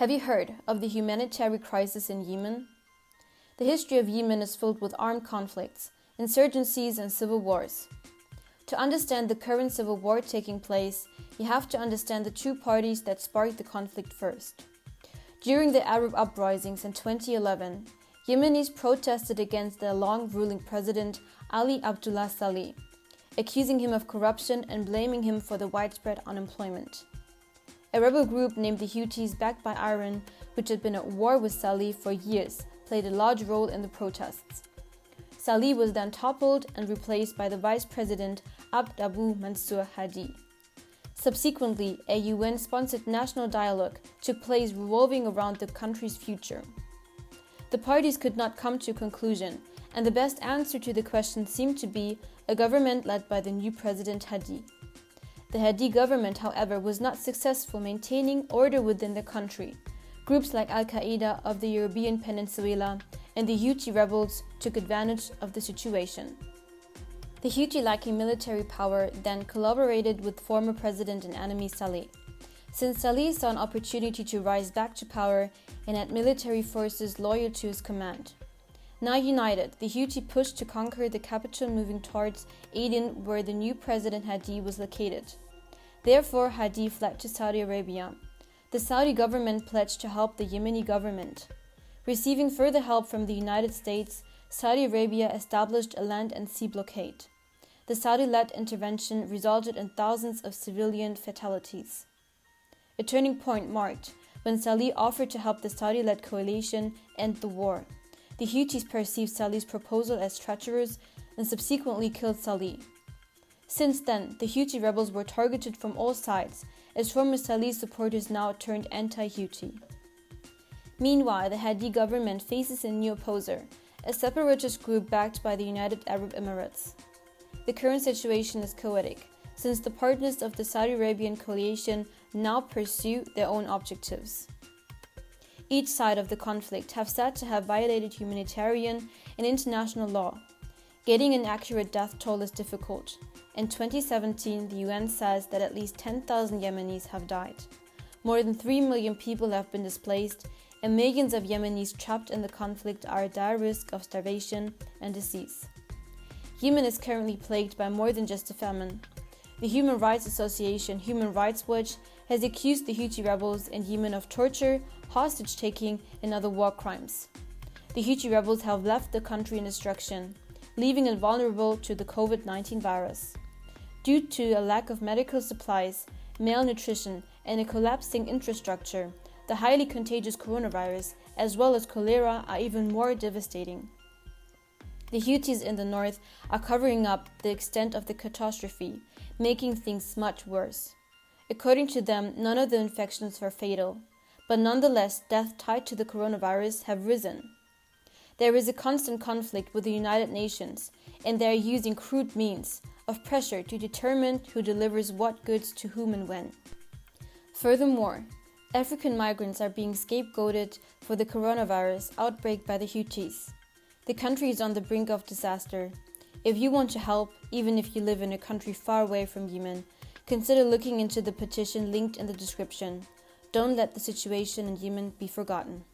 Have you heard of the humanitary crisis in Yemen? The history of Yemen is filled with armed conflicts, insurgencies, and civil wars. To understand the current civil war taking place, you have to understand the two parties that sparked the conflict first. During the Arab uprisings in 2011, Yemenis protested against their long-ruling president Ali Abdullah Saleh, accusing him of corruption and blaming him for the widespread unemployment. A rebel group named the Houthis, backed by Iran, which had been at war with Saleh for years, played a large role in the protests. Saleh was then toppled and replaced by the vice president Abd Abu Mansur Hadi. Subsequently, a UN-sponsored national dialogue took place revolving around the country's future. The parties could not come to a conclusion, and the best answer to the question seemed to be a government led by the new president Hadi. The Hadi government, however, was not successful maintaining order within the country. Groups like Al-Qaeda of the European Peninsula and the Houthi rebels took advantage of the situation. The Houthi, lacking military power, then collaborated with former president and enemy Saleh. Since Saleh saw an opportunity to rise back to power and had military forces loyal to his command. Now united, the Houthi pushed to conquer the capital, moving towards Aden, where the new president Hadi was located. Therefore, Hadi fled to Saudi Arabia. The Saudi government pledged to help the Yemeni government. Receiving further help from the United States, Saudi Arabia established a land and sea blockade. The Saudi-led intervention resulted in thousands of civilian fatalities. A turning point marked when Saleh offered to help the Saudi-led coalition end the war. The Houthis perceived Saleh's proposal as treacherous and subsequently killed Saleh. Since then, the Houthi rebels were targeted from all sides, as former Saleh supporters now turned anti-Houthi. Meanwhile, the Hadi government faces a new opposer, a separatist group backed by the United Arab Emirates. The current situation is chaotic, since the partners of the Saudi Arabian coalition now pursue their own objectives. Each side of the conflict have said to have violated humanitarian and international law. Getting an accurate death toll is difficult. In 2017, the UN says that at least 10,000 Yemenis have died. More than 3 million people have been displaced, and millions of Yemenis trapped in the conflict are at dire risk of starvation and disease. Yemen is currently plagued by more than just a famine. The Human Rights Association Human Rights Watch has accused the Houthi rebels in Yemen of torture, hostage-taking, and other war crimes. The Houthi rebels have left the country in destruction, leaving it vulnerable to the COVID-19 virus. Due to a lack of medical supplies, malnutrition, and a collapsing infrastructure, the highly contagious coronavirus, as well as cholera, are even more devastating. The Houthis in the north are covering up the extent of the catastrophe, making things much worse. According to them, none of the infections were fatal, but nonetheless, deaths tied to the coronavirus have risen. There is a constant conflict with the United Nations, and they are using crude means of pressure to determine who delivers what goods to whom and when. Furthermore, African migrants are being scapegoated for the coronavirus outbreak by the Houthis. The country is on the brink of disaster. If you want to help, even if you live in a country far away from Yemen, consider looking into the petition linked in the description. Don't let the situation in Yemen be forgotten.